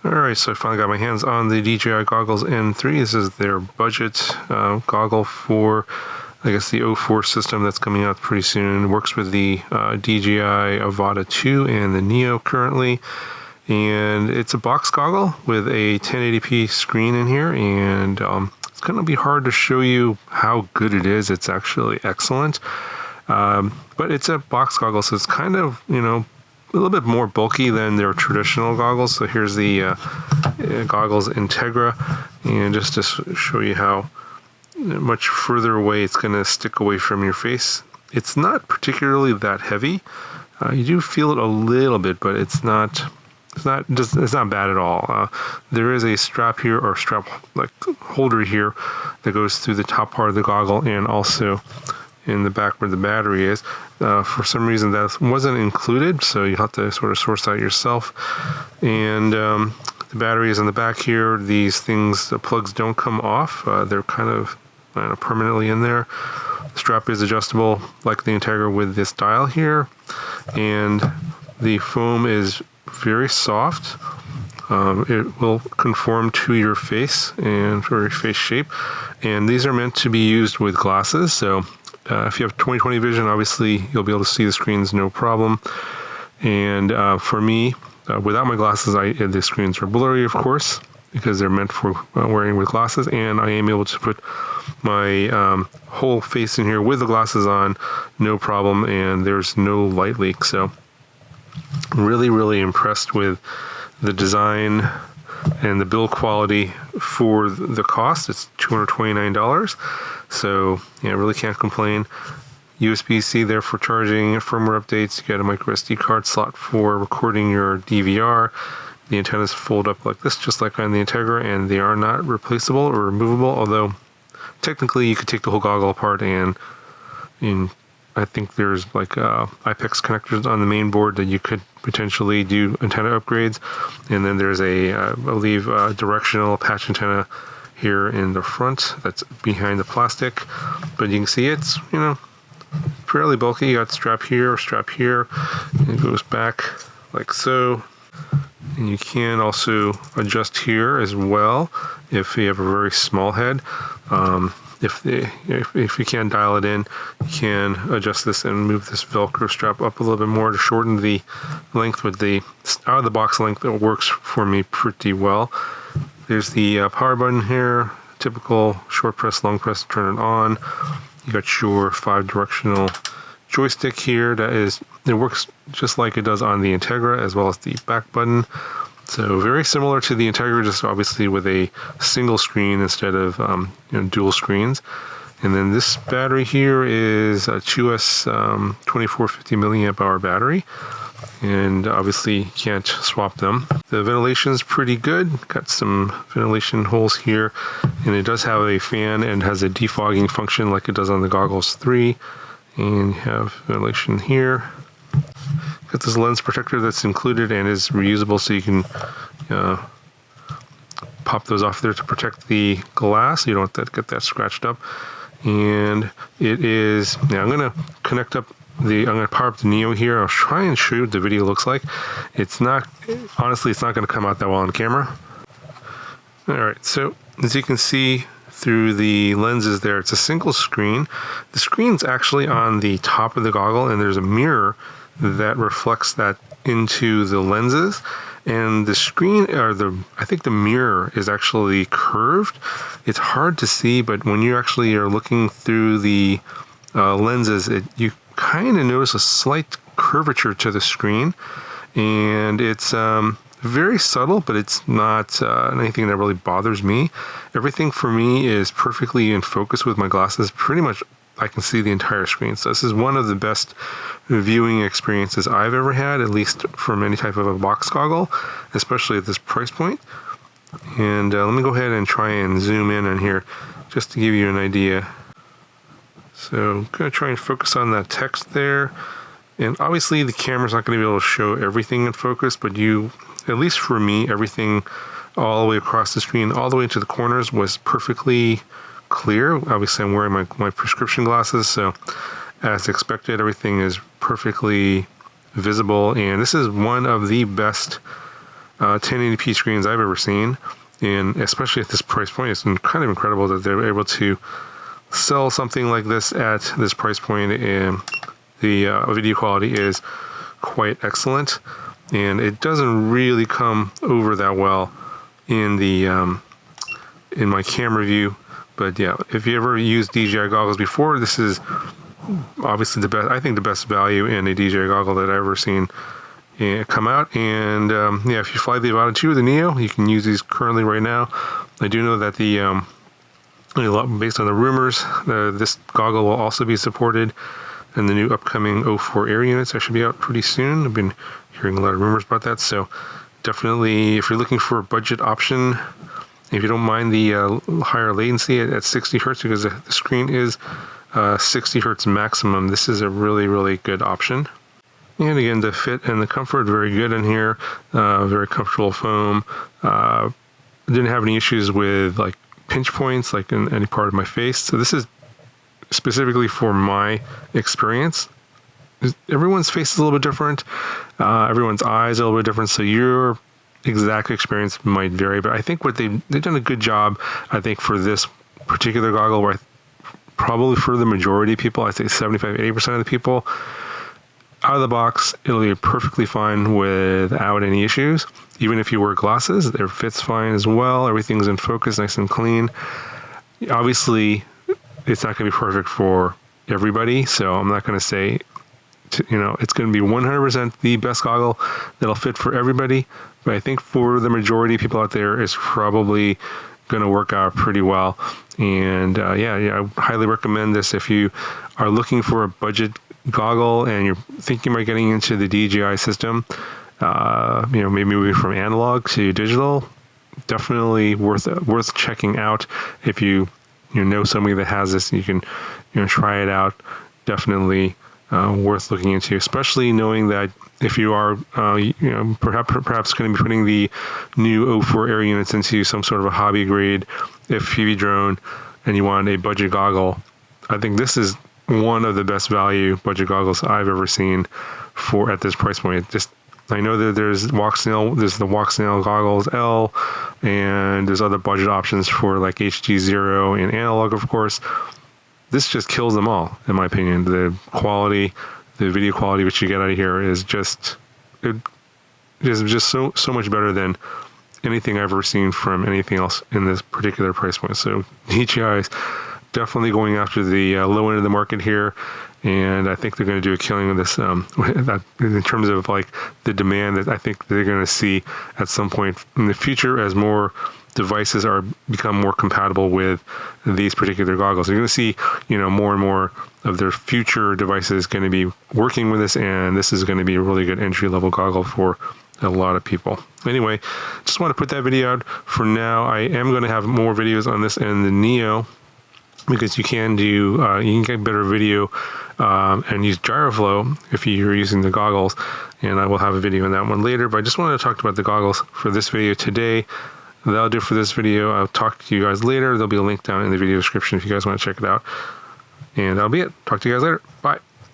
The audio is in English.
Alright, so I finally got my hands on the DJI Goggles N3. This is their budget goggle for, I guess, the O4 system that's coming out pretty soon. It works with the DJI Avata 2 and the Neo currently. And it's a box goggle with a 1080p screen in here, and it's going to be hard to show you how good it is. It's actually excellent. But it's a box goggle, so it's kind of, a little bit more bulky than their traditional goggles. So here's the Goggles Integra, and just to show you how much further away it's going to stick away from your face. It's not particularly that heavy. You do feel it a little bit, but it's not bad at all. There is a strap here, or strap like holder here, that goes through the top part of the goggle and also in the back where the battery is. For some reason that wasn't included, so you have to sort of source that yourself. And the battery is in the back here. These things, the plugs don't come off. They're kind of permanently in there. The strap is adjustable like the Integra with this dial here, and the foam is very soft. It will conform to your face and for your face shape, and these are meant to be used with glasses. So if you have 20/20 vision, obviously you'll be able to see the screens no problem. And for me, without my glasses, the screens are blurry, of course, because they're meant for wearing with glasses, and I am able to put my whole face in here with the glasses on, no problem, and there's no light leak. So really, really impressed with the design and the build quality for the cost. It's $229. So yeah, really can't complain. USB-C there for charging, firmware updates. You got a micro SD card slot for recording your DVR. The antennas fold up like this, just like on the Integra, and they are not replaceable or removable, although technically you could take the whole goggle apart, and I think there's like IPEX connectors on the main board that you could potentially do antenna upgrades. And then there's I believe, directional patch antenna here in the front that's behind the plastic. But you can see it's, fairly bulky. You got strap here, and it goes back like so. And you can also adjust here as well if you have a very small head. If you can't dial it in, you can adjust this and move this Velcro strap up a little bit more to shorten the length with the out of the box length. That works for me pretty well. There's the power button here, typical short press, long press to turn it on. You got your 5-directional joystick here. It works just like it does on the Integra, as well as the back button. So very similar to the Integra, just obviously with a single screen instead of dual screens. And then this battery here is a QS 2450 milliamp hour battery, and obviously you can't swap them. The ventilation is pretty good. Got some ventilation holes here, and it does have a fan and has a defogging function like it does on the Goggles 3. And you have ventilation here. Got this lens protector that's included and is reusable, so you can pop those off there to protect the glass. You don't have to get that scratched up. And it is, I'm going to connect up I'm going to power up the Neo here. I'll try and show you what the video looks like. Honestly, it's not going to come out that well on camera. Alright, so as you can see through the lenses there, it's a single screen. The screen's actually on the top of the goggle, and there's a mirror that reflects that into the lenses. And the screen, I think the mirror is actually curved. It's hard to see, but when you actually are looking through the lenses, you kind of notice a slight curvature to the screen, and it's very subtle, but it's not anything that really bothers me. Everything for me is perfectly in focus with my glasses. Pretty much I can see the entire screen. So this is one of the best viewing experiences I've ever had, at least from any type of a box goggle, especially at this price point. And let me go ahead and try and zoom in on here just to give you an idea. So I'm going to try and focus on that text there. And obviously the camera's not going to be able to show everything in focus, but at least for me, everything all the way across the screen, all the way into the corners, was perfectly clear. Obviously I'm wearing my prescription glasses, so as expected, everything is perfectly visible. And this is one of the best 1080p screens I've ever seen, and especially at this price point, it's kind of incredible that they're able to sell something like this at this price point, and the video quality is quite excellent, and it doesn't really come over that well in the in my camera view. But yeah, if you ever used DJI goggles before, this is obviously the best. I think the best value in a DJI goggle that I've ever seen come out. And yeah, if you fly the Avata 2 or the Neo, you can use these currently right now. I do know that the based on the rumors, this goggle will also be supported in the new upcoming 04 Air units. That should be out pretty soon. I've been hearing a lot of rumors about that. So definitely, if you're looking for a budget option, if you don't mind the higher latency at 60 hertz, because the screen is 60 hertz maximum, this is a really, really good option. And again, the fit and the comfort, very good in here. Very comfortable foam. Didn't have any issues with like pinch points, like in any part of my face. So this is specifically for my experience. Everyone's face is a little bit different. Everyone's eyes are a little bit different. So your exact experience might vary, but I think what they've done a good job, I think, for this particular goggle, where probably for the majority of people, I'd say 75-80% of the people, out of the box, it'll be perfectly fine without any issues. Even if you wear glasses, it fits fine as well. Everything's in focus, nice and clean. Obviously, it's not going to be perfect for everybody, so I'm not going to say, it's going to be 100% the best goggle that'll fit for everybody. But I think for the majority of people out there, it's probably going to work out pretty well. And yeah, I highly recommend this if you are looking for a budget goggle and you're thinking about getting into the DJI system. Maybe moving from analog to digital. Definitely worth checking out. If you know somebody that has this, you can try it out. Definitely worth looking into, especially knowing that if you are perhaps going to be putting the new 04 Air units into some sort of a hobby grade FPV drone, and you want a budget goggle, I think this is one of the best value budget goggles I've ever seen at this price point. I know that there's the Walksnail Goggles L, and there's other budget options for like HG0 and analog, of course. This just kills them all, in my opinion. The quality, the video quality which you get out of here is just so much better than anything I've ever seen from anything else in this particular price point. So DJI is definitely going after the low end of the market here, and I think they're going to do a killing with this in terms of like the demand that I think they're going to see at some point in the future as more devices become more compatible with these particular goggles. You're going to see, more and more of their future devices going to be working with this, and this is going to be a really good entry-level goggle for a lot of people. Anyway, just want to put that video out for now. I am going to have more videos on this and the Neo, because you can get better video and use gyroflow if you're using the goggles, and I will have a video on that one later. But I just wanted to talk about the goggles for this video today. That'll do for this video. I'll talk to you guys later. There'll be a link down in the video description if you guys want to check it out. And that'll be it. Talk to you guys later. Bye.